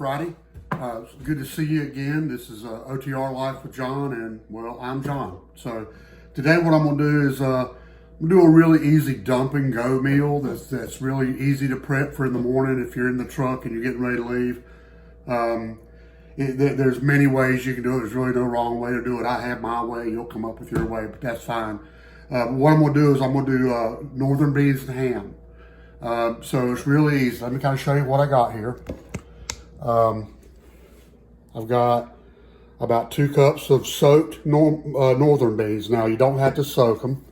Friday. It's good to see you again. This is OTR Life with John, and well, I'm John. So today what I'm going to do is I'm going to do a really easy dump and go meal that's really easy to prep for in the morning if you're in the truck and you're getting ready to leave. There's many ways you can do it. There's really no wrong way to do it. I have my way. You'll come up with your way, but that's fine. What I'm going to do is I'm going to do northern beans and ham. So it's really easy. Let me kind of show you what I got here. I've got about 2 cups of soaked northern beans. Now, you don't have to soak them.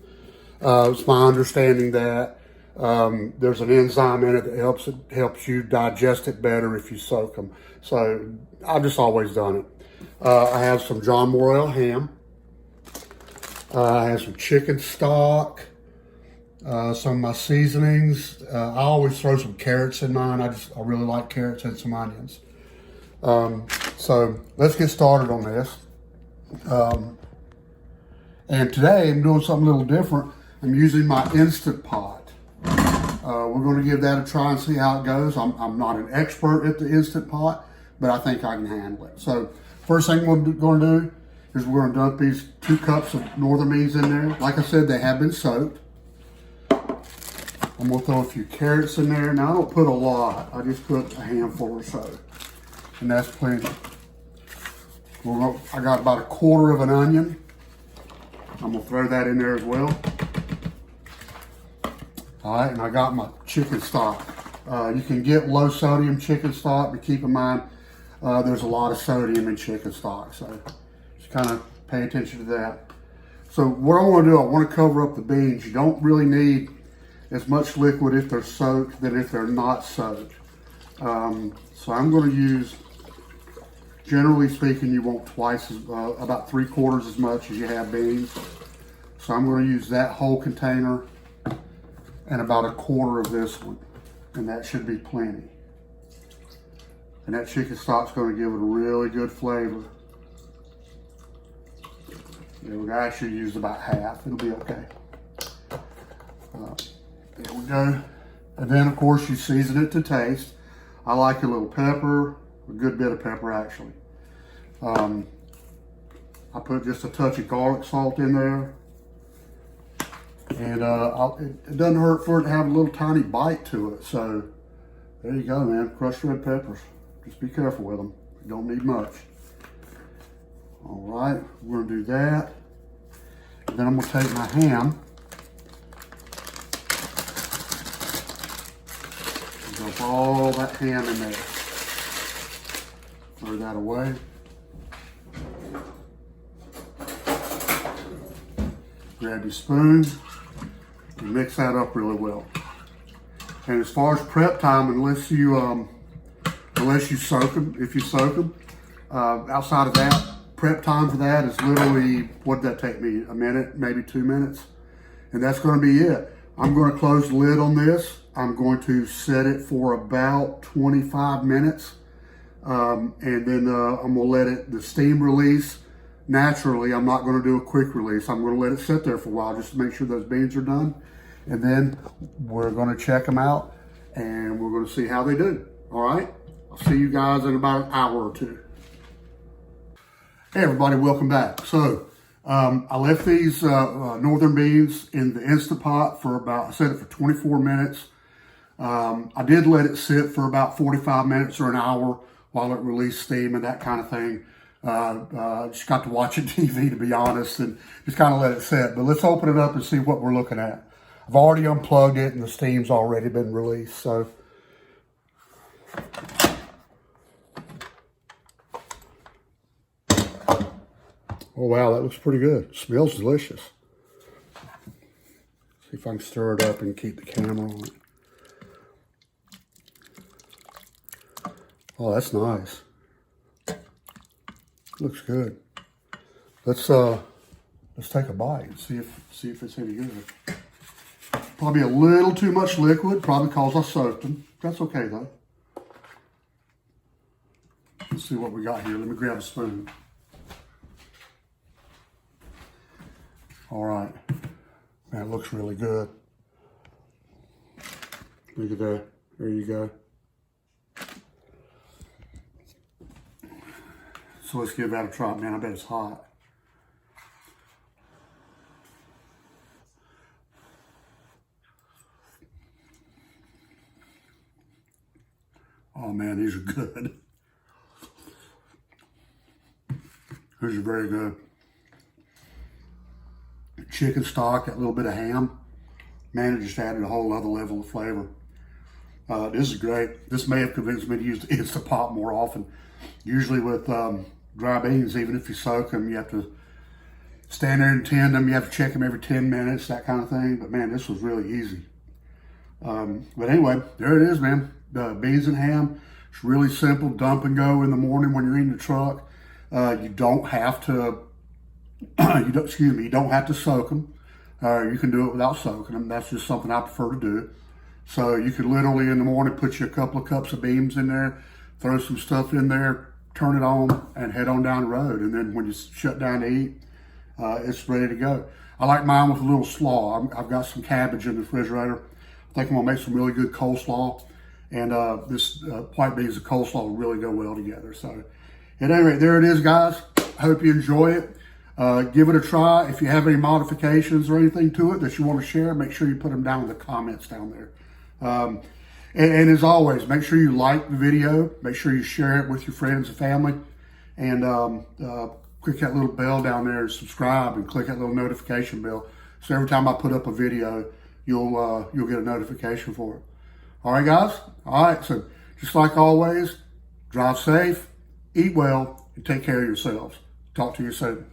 It's my understanding that there's an enzyme in it that helps you digest it better if you soak them. So I've just always done it. I have some John Morrell ham. I have some chicken stock. Some of my seasonings. I always throw some carrots in mine. I really like carrots and some onions. So let's get started on this. And today I'm doing something a little different. I'm using my Instant Pot. We're going to give that a try and see how it goes. I'm not an expert at the Instant Pot, but I think I can handle it. So first thing we're going to do is we're going to dump these 2 cups of northern beans in there. Like I said, they have been soaked. I'm going to throw a few carrots in there. Now, I don't put a lot. I just put a handful or so. And that's plenty. I got about 1/4 of an onion. I'm going to throw that in there as well. All right, and I got my chicken stock. You can get low sodium chicken stock, but keep in mind there's a lot of sodium in chicken stock. So just kind of pay attention to that. So what I want to do, I want to cover up the beans. You don't really need as much liquid if they're soaked than if they're not soaked. So I'm going to use, generally speaking, you want twice, about 3/4 as much as you have beans. So I'm going to use that whole container and about 1/4 of this one. And that should be plenty. And that chicken stock's going to give it a really good flavor. There we go. I should use about half. It'll be okay. There we go. And then, of course, you season it to taste. I like a little pepper, a good bit of pepper, actually. I put just a touch of garlic salt in there. And it doesn't hurt for it to have a little tiny bite to it. So, there you go, man. Crushed red peppers. Just be careful with them. You don't need much. All right, we're going to do that. And then I'm going to take my ham. Dump all that ham in there. Throw that away. Grab your spoon and mix that up really well. And as far as prep time, unless you soak them, if you soak them, outside of that, prep time for that is literally, what did that take me? A minute, maybe 2 minutes, and that's going to be it. I'm going to close the lid on this. I'm going to set it for about 25 minutes. And then I'm going to let the steam release naturally. I'm not going to do a quick release. I'm going to let it sit there for a while just to make sure those beans are done. And then we're going to check them out and we're going to see how they do. All right. I'll see you guys in about an hour or 2. Hey everybody, welcome back. So I left these northern beans in the Instant Pot for I set it for 24 minutes. I did let it sit for about 45 minutes or an hour while it released steam and that kind of thing. Just got to watching TV, to be honest, and just kind of let it sit. But let's open it up and see what we're looking at. I've already unplugged it and the steam's already been released. So oh wow, that looks pretty good. Smells delicious. See if I can stir it up and keep the camera on it. Oh, that's nice. Looks good. Let's take a bite and see if it's any good. Probably a little too much liquid, probably because I soaked them. That's okay though. Let's see what we got here. Let me grab a spoon. All right. Man, it looks really good. Look at that. There you go. So let's give that a try. Man, I bet it's hot. Oh man, these are good. These are very good. Chicken stock, that little bit of ham. Man, it just added a whole other level of flavor. This is great. This may have convinced me to use the Instant Pot more often. Usually with dry beans, even if you soak them, you have to stand there and tend them. You have to check them every 10 minutes, that kind of thing. But man, this was really easy. But anyway, there it is, man. The beans and ham. It's really simple. Dump and go in the morning when you're in the truck. You don't have to. You don't have to soak them. You can do it without soaking them. That's just something I prefer to do. So you could literally in the morning put you a couple of cups of beans in there, throw some stuff in there, turn it on, and head on down the road. And then when you shut down to eat, it's ready to go. I like mine with a little slaw. I've got some cabbage in the refrigerator. I think I'm gonna make some really good coleslaw. And this white beans and coleslaw will really go well together. So at any rate, there it is, guys. I hope you enjoy it. Give it a try. If you have any modifications or anything to it that you want to share, make sure you put them down in the comments down there. And as always, make sure you like the video. Make sure you share it with your friends and family. And click that little bell down there and subscribe, and click that little notification bell. So every time I put up a video, you'll get a notification for it. All right, guys? All right, so just like always, drive safe, eat well, and take care of yourselves. Talk to you soon.